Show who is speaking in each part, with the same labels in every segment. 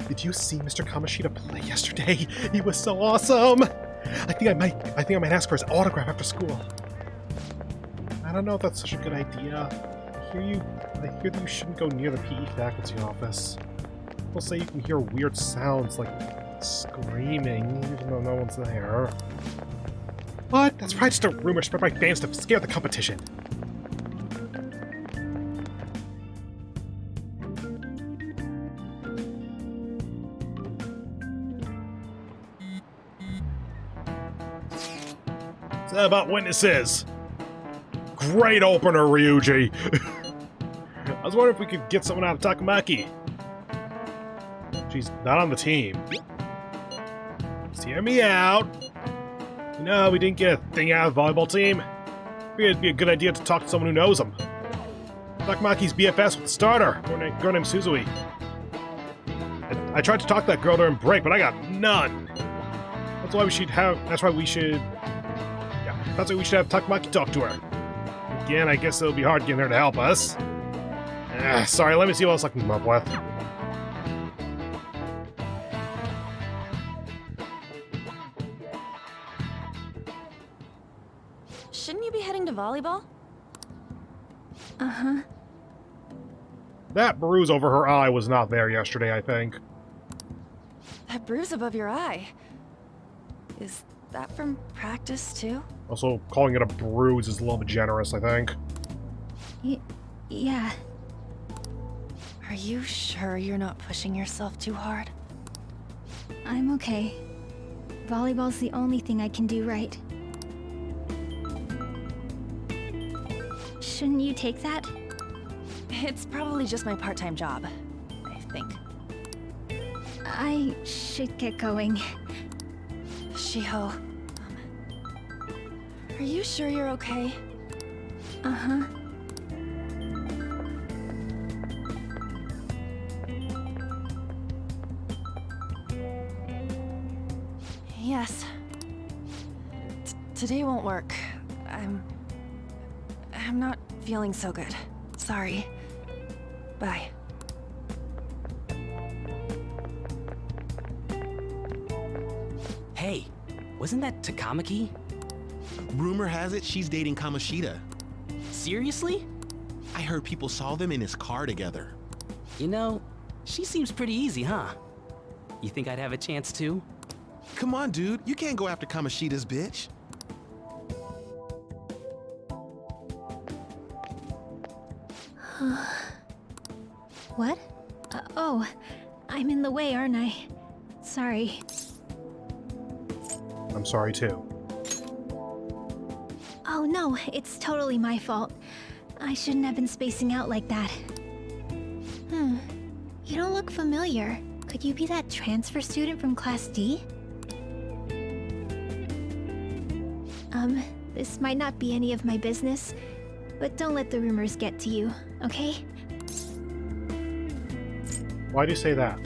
Speaker 1: Did you see Mr. Kamoshida play yesterday? He was so awesome! I think I might ask for his autograph after school. I don't know if that's such a good idea. I hear that you shouldn't go near the PE faculty office. People say you can hear weird sounds like screaming, even though no one's there. What? That's probably just a rumor spread by fans to scare the competition. So about witnesses. Great opener, Ryuji. I was wondering if we could get someone out of Takamaki. She's not on the team. Just hear me out. You know, we didn't get a thing out of the volleyball team. Figured it'd be a good idea to talk to someone who knows him. Takamaki's BFS with the starter, a girl named Suzui. I tried to talk to that girl during break, but I got none. That's why we should have Takamaki talk to her. Again, I guess it'll be hard getting her to help us. Sorry, let me see what else I can come up with.
Speaker 2: Shouldn't you be heading to volleyball?
Speaker 3: Uh-huh.
Speaker 1: That bruise over her eye was not there yesterday, I think.
Speaker 2: That bruise above your eye. Is that from practice, too?
Speaker 1: Also, calling it a bruise is a little bit generous, I think.
Speaker 3: Yeah.
Speaker 2: Are you sure you're not pushing yourself too hard?
Speaker 3: I'm okay. Volleyball's the only thing I can do right. Shouldn't you take that?
Speaker 2: It's probably just my part-time job, I think.
Speaker 3: I should get going.
Speaker 2: Shiho, are you sure you're okay?
Speaker 3: Uh-huh.
Speaker 2: Yes. Today won't work. I'm not feeling so good. Sorry. Bye.
Speaker 4: Hey, wasn't that Takamaki?
Speaker 5: Rumor has it she's dating Kamoshida.
Speaker 4: Seriously?
Speaker 5: I heard people saw them in his car together.
Speaker 4: You know, she seems pretty easy, huh? You think I'd have a chance too?
Speaker 5: Come on, dude. You can't go after Kamoshida's bitch.
Speaker 3: What? Oh, I'm in the way, aren't I? Sorry.
Speaker 1: I'm sorry, too.
Speaker 3: Oh no, it's totally my fault. I shouldn't have been spacing out like that. You don't look familiar. Could you be that transfer student from Class D? This might not be any of my business, but don't let the rumors get to you, okay?
Speaker 1: Why do you say that?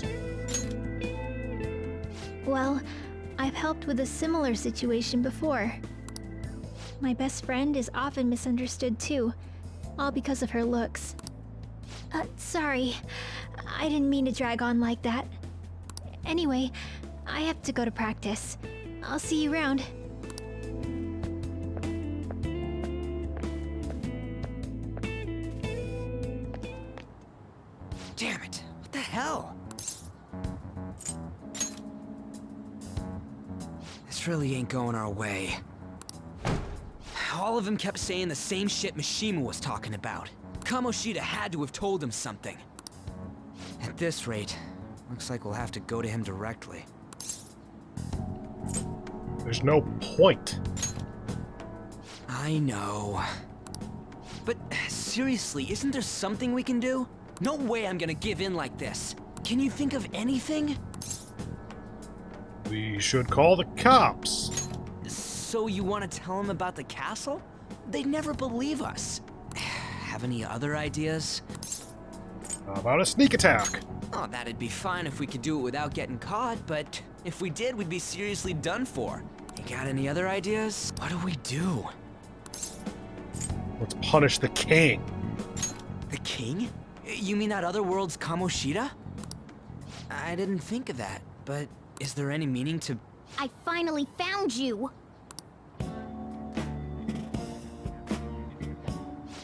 Speaker 3: Well, I've helped with a similar situation before. My best friend is often misunderstood too, all because of her looks. Sorry. I didn't mean to drag on like that. Anyway, I have to go to practice. I'll see you around.
Speaker 4: Damn it, what the hell? This really ain't going our way. All of them kept saying the same shit Mishima was talking about. Kamoshida had to have told him something. At this rate, looks like we'll have to go to him directly.
Speaker 1: There's no point.
Speaker 4: I know. But seriously, isn't there something we can do? No way I'm gonna give in like this. Can you think of anything?
Speaker 1: We should call the cops.
Speaker 4: So you want to tell them about the castle? They'd never believe us. Have any other ideas?
Speaker 1: How about a sneak attack?
Speaker 4: Oh, that'd be fine if we could do it without getting caught, but if we did, we'd be seriously done for. You got any other ideas? What do we do?
Speaker 1: Let's punish the king.
Speaker 4: The king? You mean that other world's Kamoshida? I didn't think of that, but is there any meaning to...
Speaker 6: I finally found you!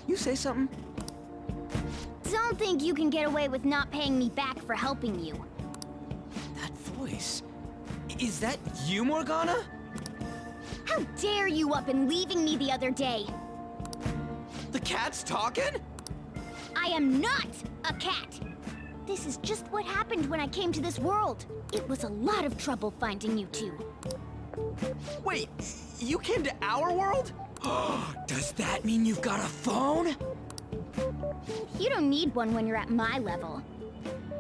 Speaker 4: You say something?
Speaker 6: Don't think you can get away with not paying me back for helping you.
Speaker 4: That voice... Is that you, Morgana?
Speaker 6: How dare you up and leaving me the other day?
Speaker 4: The cat's talking?
Speaker 6: I am not a cat! This is just what happened when I came to this world. It was a lot of trouble finding you two.
Speaker 4: Wait, you came to our world? Does that mean you've got a phone?
Speaker 6: You don't need one when you're at my level.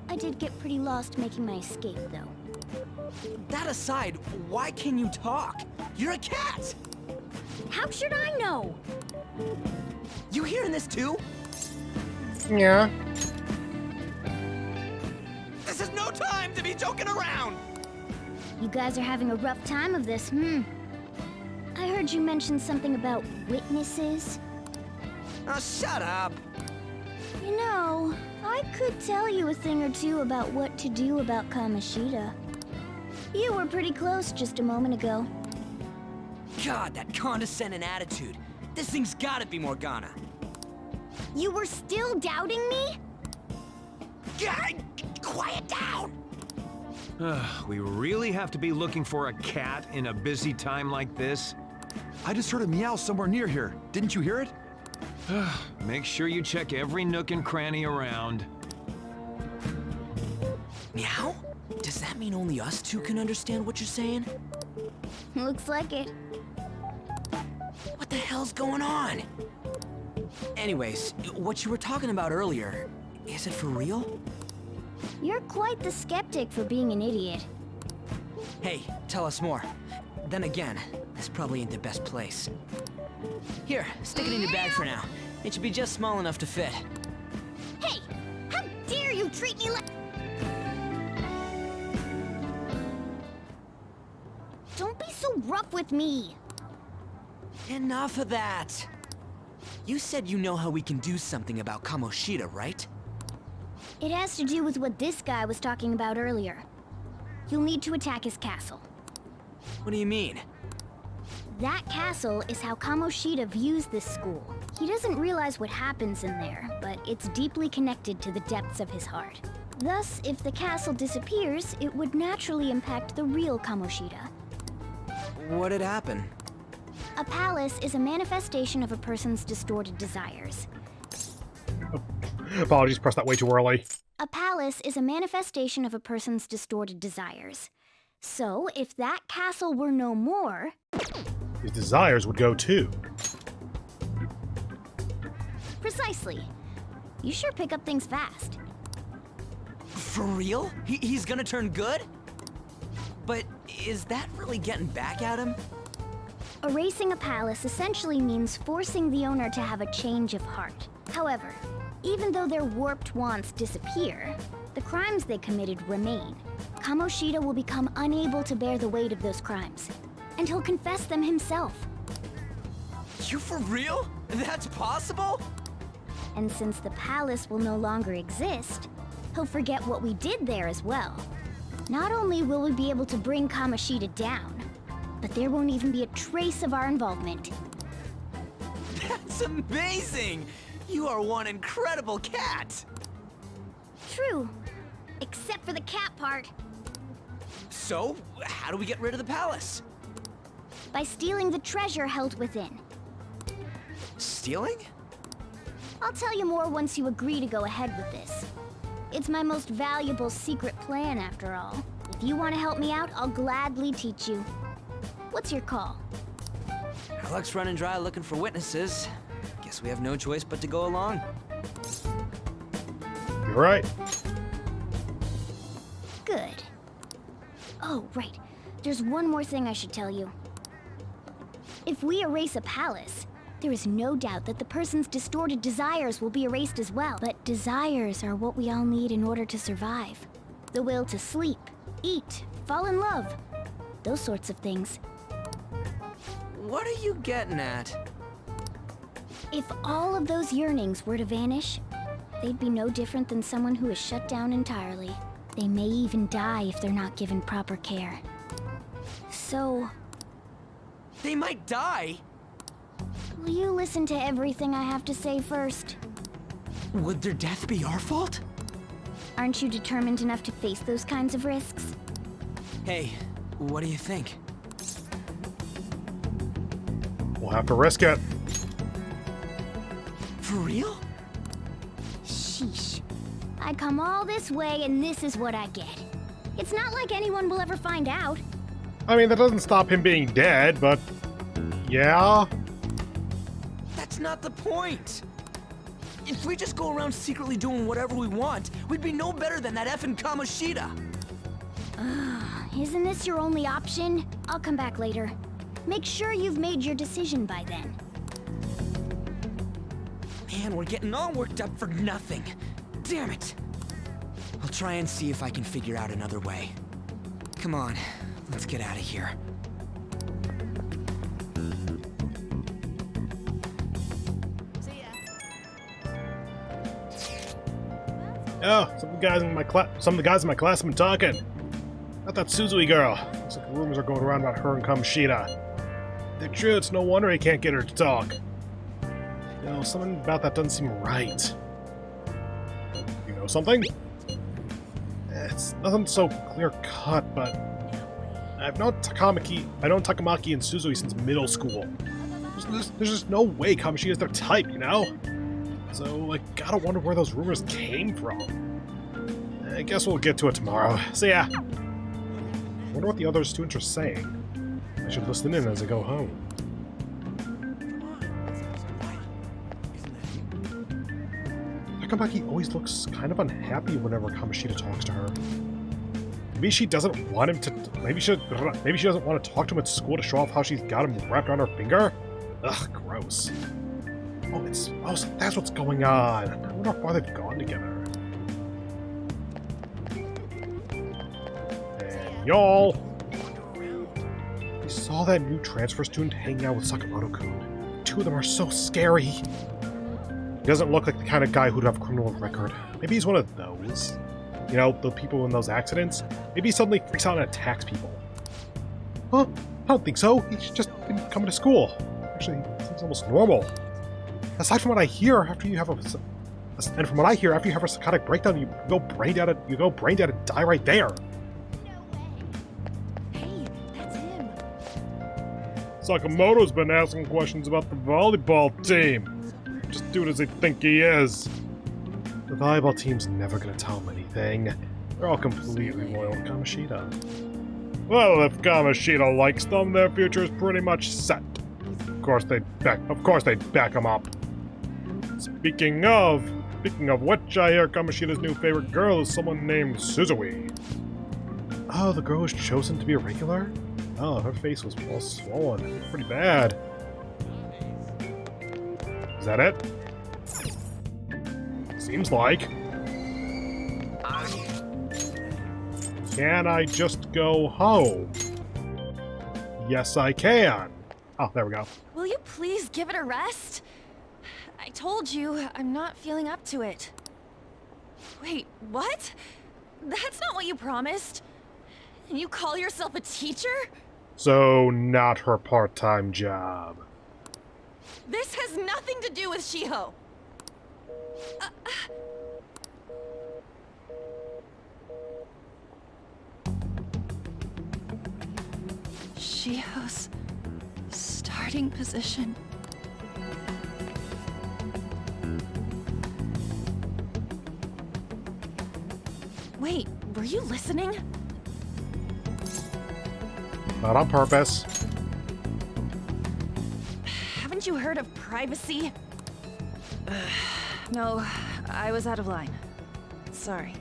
Speaker 6: I did get pretty lost making my escape, though.
Speaker 4: That aside, why can you talk? You're a cat!
Speaker 6: How should I know?
Speaker 4: You hearing this too?
Speaker 1: Yeah.
Speaker 4: This is no time to be joking around!
Speaker 6: You guys are having a rough time of this, I heard you mention something about witnesses.
Speaker 4: Oh, shut up!
Speaker 6: You know, I could tell you a thing or two about what to do about Kamoshida. You were pretty close just a moment ago.
Speaker 4: God, that condescending attitude. This thing's gotta be Morgana.
Speaker 6: You were still doubting me?
Speaker 4: God, quiet down!
Speaker 7: We really have to be looking for a cat in a busy time like this?
Speaker 8: I just heard a meow somewhere near here. Didn't you hear it?
Speaker 7: Make sure you check every nook and cranny around.
Speaker 4: Meow? Does that mean only us two can understand what you're saying?
Speaker 6: Looks like it.
Speaker 4: What the hell's going on? Anyways, what you were talking about earlier, is it for real?
Speaker 6: You're quite the skeptic for being an idiot.
Speaker 4: Hey, tell us more. Then again, this probably ain't the best place. Here, stick it in your bag for now. It should be just small enough to fit.
Speaker 6: Hey! How dare you treat me like... Don't be so rough with me!
Speaker 4: Enough of that! You said you know how we can do something about Kamoshida, right?
Speaker 6: It has to do with what this guy was talking about earlier. You'll need to attack his castle.
Speaker 4: What do you mean?
Speaker 6: That castle is how Kamoshida views this school. He doesn't realize what happens in there, but it's deeply connected to the depths of his heart. Thus, if the castle disappears, it would naturally impact the real Kamoshida.
Speaker 4: What'd happen?
Speaker 6: A palace is a manifestation of a person's distorted desires.
Speaker 1: Apologies, pressed that way too early.
Speaker 6: A palace is a manifestation of a person's distorted desires. So, if that castle were no more...
Speaker 1: His desires would go too.
Speaker 6: Precisely. You sure pick up things fast.
Speaker 4: For real? He's gonna turn good? But is that really getting back at him?
Speaker 6: Erasing a palace essentially means forcing the owner to have a change of heart. However, even though their warped wants disappear, the crimes they committed remain. Kamoshida will become unable to bear the weight of those crimes, and he'll confess them himself.
Speaker 4: You for real? That's possible?
Speaker 6: And since the palace will no longer exist, he'll forget what we did there as well. Not only will we be able to bring Kamoshida down, but there won't even be a trace of our involvement.
Speaker 4: That's amazing! You are one incredible cat!
Speaker 6: True. Except for the cat part.
Speaker 4: So, how do we get rid of the palace?
Speaker 6: By stealing the treasure held within.
Speaker 4: Stealing?
Speaker 6: I'll tell you more once you agree to go ahead with this. It's my most valuable secret plan, after all. If you want to help me out, I'll gladly teach you. What's your call?
Speaker 4: Our luck's running dry looking for witnesses. Guess we have no choice but to go along.
Speaker 1: You're right.
Speaker 6: Good. Oh, right. There's one more thing I should tell you. If we erase a palace, there is no doubt that the person's distorted desires will be erased as well. But desires are what we all need in order to survive. The will to sleep, eat, fall in love. Those sorts of things.
Speaker 4: What are you getting at?
Speaker 6: If all of those yearnings were to vanish, they'd be no different than someone who is shut down entirely. They may even die if they're not given proper care. So,
Speaker 4: They might die?
Speaker 6: will you listen to everything I have to say first?
Speaker 4: Would their death be our fault?
Speaker 6: Aren't you determined enough to face those kinds of risks?
Speaker 4: Hey, what do you think?
Speaker 1: We'll have to risk it.
Speaker 4: For real?
Speaker 6: Sheesh. I come all this way and this is what I get. It's not like anyone will ever find out.
Speaker 1: I mean, that doesn't stop him being dead, but... yeah?
Speaker 4: That's not the point! If we just go around secretly doing whatever we want, we'd be no better than that effing Kamoshida!
Speaker 6: Isn't this your only option? I'll come back later. Make sure you've made your decision by then.
Speaker 4: Man, we're getting all worked up for nothing. Damn it! I'll try and see if I can figure out another way. Come on, let's get out of here.
Speaker 1: Oh, some of the guys in my class have been talking. About that Suzui girl. Looks like rumors are going around about her and Kamoshida. If they're true, it's no wonder he can't get her to talk. You know, something about that doesn't seem right. You know something? It's nothing so clear-cut, but I've known Takamaki and Suzui since middle school. There's just no way Kamoshida's their type, you know? So I gotta wonder where those rumors came from. I guess we'll get to it tomorrow. See ya! Wonder what the other students are saying. I should listen in as I go home. Takamaki always looks kind of unhappy whenever Kamoshida talks to her. Maybe she doesn't want him to. Maybe she doesn't want to talk to him at school to show off how she's got him wrapped around her finger. Ugh, gross. Oh, so that's what's going on. I wonder how far they've gone together. And y'all, we saw that new transfer student hanging out with Sakamoto-kun. Two of them are so scary. He doesn't look like the kind of guy who'd have a criminal record. Maybe he's one of those. You know, the people in those accidents. Maybe he suddenly freaks out and attacks people. Huh? I don't think so. He's just been coming to school. Actually, he seems almost normal. Aside from what I hear, after you have a psychotic breakdown, you go brain dead and die right there.
Speaker 2: Hey, that's him.
Speaker 1: Sakamoto's been asking questions about the volleyball team. Just do it as they think he is. The volleyball team's never gonna tell him anything. They're all completely loyal to Kamoshida. Well, if Kamoshida likes them, their future is pretty much set. Of course they'd back him up. Speaking of which, I hear Kamoshida's new favorite girl is someone named Suzui. Oh, the girl was chosen to be a regular? Oh, her face was all swollen. Pretty bad. Is that it? Seems like. Can I just go home? Yes, I can. Oh, there we go.
Speaker 2: Will you please give it a rest? I told you, I'm not feeling up to it. Wait, what? That's not what you promised. And you call yourself a teacher?
Speaker 1: So, not her part-time job.
Speaker 2: This has nothing to do with Shiho. Shiho's starting position. Wait, were you listening?
Speaker 1: Not on purpose.
Speaker 2: Haven't you heard of privacy? No, I was out of line. Sorry.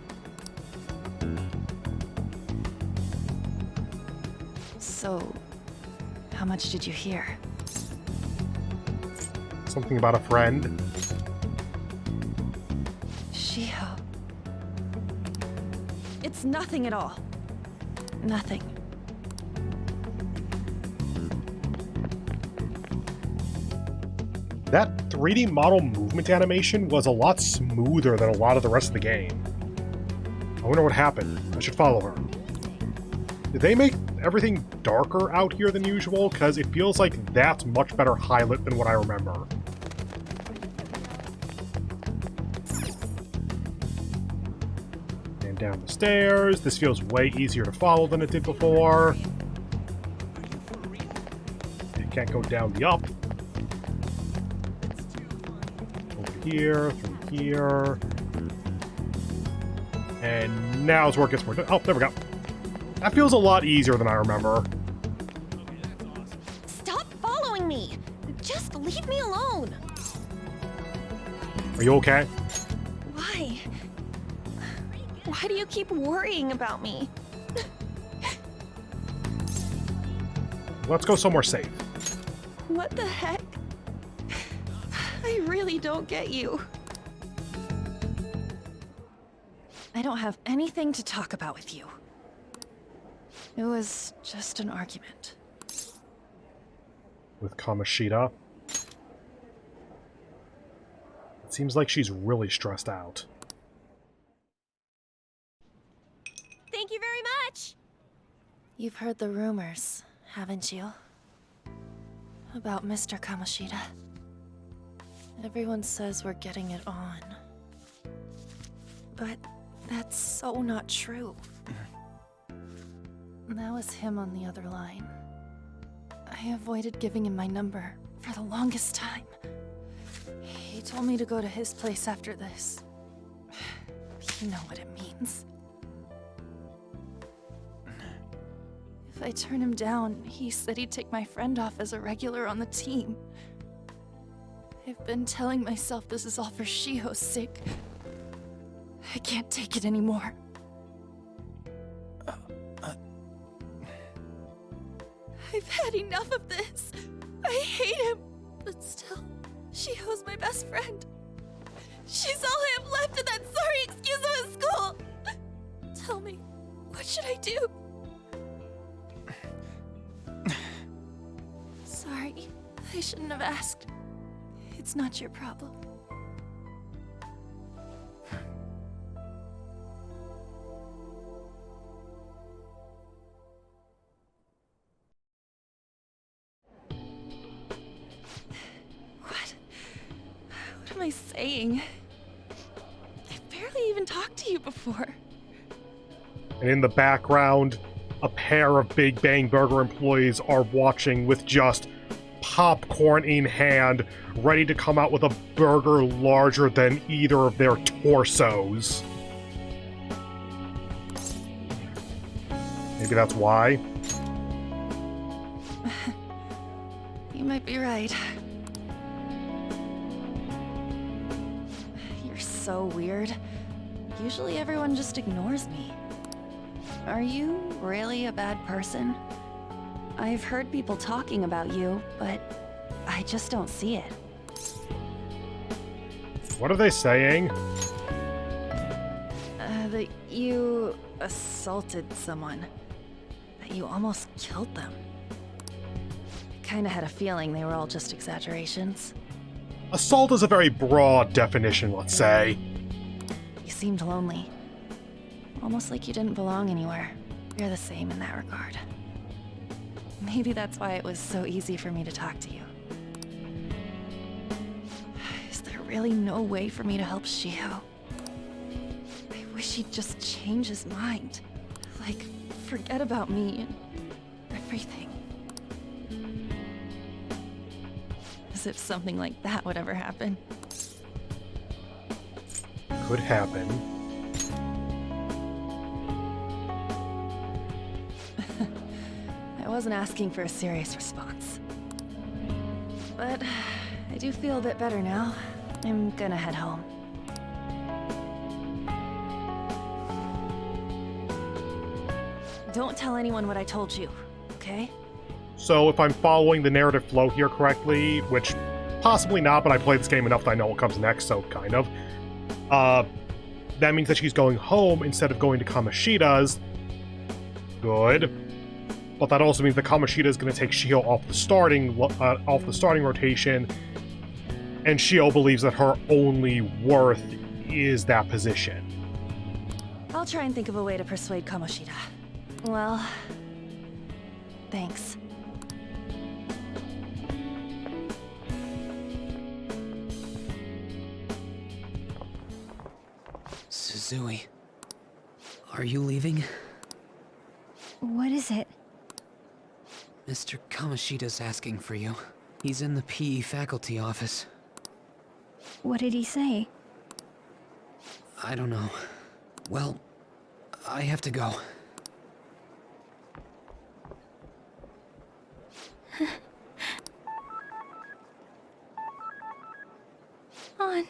Speaker 2: So, how much did you hear?
Speaker 1: Something about a friend.
Speaker 2: Shiho. It's nothing at all. Nothing.
Speaker 1: That 3D model movement animation was a lot smoother than a lot of the rest of the game. wonder what happened. I should follow her. Did they make everything darker out here than usual? Because it feels like that's much better highlight than what I remember. And down the stairs. This feels way easier to follow than it did before. You can't go down the up. Over here, through here. And now's where it gets more... Oh, there we go. That feels a lot easier than I remember.
Speaker 2: Stop following me! Just leave me alone!
Speaker 1: Are you okay?
Speaker 2: Why? Why do you keep worrying about me?
Speaker 1: Let's go somewhere safe.
Speaker 2: What the heck? I really don't get you. I don't have anything to talk about with you. It was just an argument.
Speaker 1: With Kamoshida. It seems like she's really stressed out.
Speaker 2: Thank you very much! You've heard the rumors, haven't you? About Mr. Kamoshida. Everyone says we're getting it on. But that's so not true. That was him on the other line. I avoided giving him my number for the longest time. He told me to go to his place after this. You know what it means. If I turn him down, he said he'd take my friend off as a regular on the team. I've been telling myself this is all for Shiho's sake. I can't take it anymore. I've had enough of this. I hate him. But still, Shiho's my best friend. She's all I have left in that sorry excuse of a school. Tell me, what should I do? Sorry, I shouldn't have asked. It's not your problem. What am I saying? I've barely even talked to you before.
Speaker 1: And in the background, a pair of Big Bang Burger employees are watching with just popcorn in hand, ready to come out with a burger larger than either of their torsos. Maybe that's why.
Speaker 2: You might be right. You're so weird. Usually everyone just ignores me. Are you really a bad person? I've heard people talking about you, but I just don't see it.
Speaker 1: What are they saying?
Speaker 2: That you assaulted someone. That you almost killed them. Kinda had a feeling they were all just exaggerations.
Speaker 1: Assault is a very broad definition, let's say.
Speaker 2: You seemed lonely. Almost like you didn't belong anywhere. You're the same in that regard. Maybe that's why it was so easy for me to talk to you. Is there really no way for me to help Shiho? I wish he'd just change his mind. Like, forget about me and everything. As if something like that would ever happen.
Speaker 1: Could happen.
Speaker 2: I wasn't asking for a serious response. But I do feel a bit better now. I'm gonna head home. Don't tell anyone what I told you, okay?
Speaker 1: So if I'm following the narrative flow here correctly, which possibly not, but I played this game enough that I know what comes next, so kind of. That means that she's going home instead of going to Kamoshida's. Good. But that also means that Kamoshida is going to take Shiho off the starting rotation, and Shiho believes that her only worth is that position.
Speaker 2: I'll try and think of a way to persuade Kamoshida. Well, thanks.
Speaker 4: Suzui, are you leaving?
Speaker 3: What is it?
Speaker 4: Mr. Kamoshida's asking for you. He's in the PE faculty office.
Speaker 3: What did he say?
Speaker 4: I don't know. Well, I have to go.
Speaker 3: On.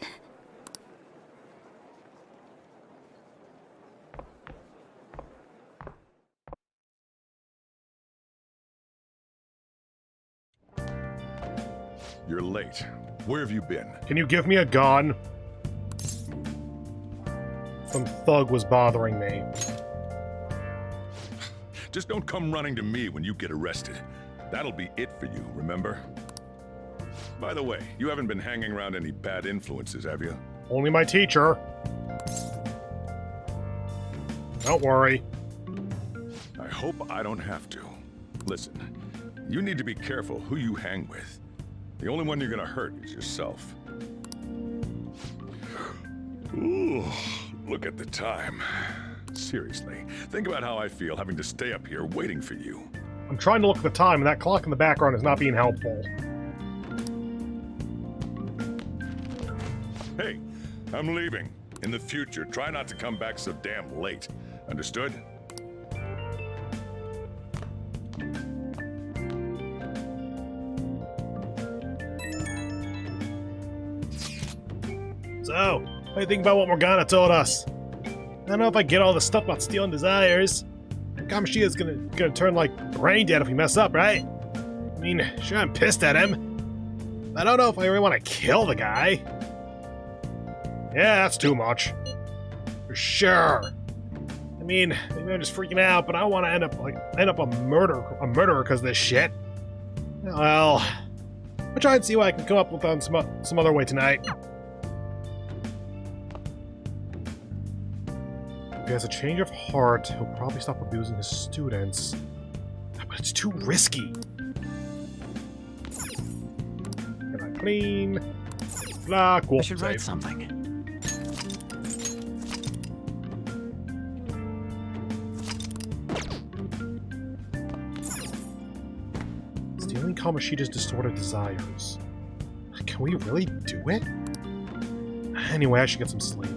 Speaker 9: You're late. Where have you been?
Speaker 1: Can you give me a gun? Some thug was bothering me.
Speaker 9: Just don't come running to me when you get arrested. That'll be it for you, remember? By the way, you haven't been hanging around any bad influences, have you?
Speaker 1: Only my teacher. Don't worry.
Speaker 9: I hope I don't have to. Listen, you need to be careful who you hang with. The only one you're gonna hurt is yourself. Ooh, look at the time. Seriously, think about how I feel having to stay up here waiting for you.
Speaker 1: I'm trying to look at the time, and that clock in the background is not being helpful.
Speaker 9: Hey, I'm leaving. In the future, try not to come back so damn late. Understood?
Speaker 1: So, what do you think about what Morgana told us? I don't know if I get all the stuff about stealing desires. Kamoshida's gonna turn like brain dead if we mess up, right? I mean, sure, I'm pissed at him. I don't know if I really want to kill the guy. Yeah, that's too much. For sure. I mean, maybe I'm just freaking out, but I don't want to end up a murderer because of this shit. Well, I'll try and see what I can come up with on some other way tonight. If he has a change of heart, he'll probably stop abusing his students. But it's too risky. Can I clean? Blah, cool.
Speaker 4: I should write
Speaker 1: Save.
Speaker 4: something.
Speaker 1: Stealing Kamoshida's distorted desires. Can we really do it? Anyway, I should get some sleep.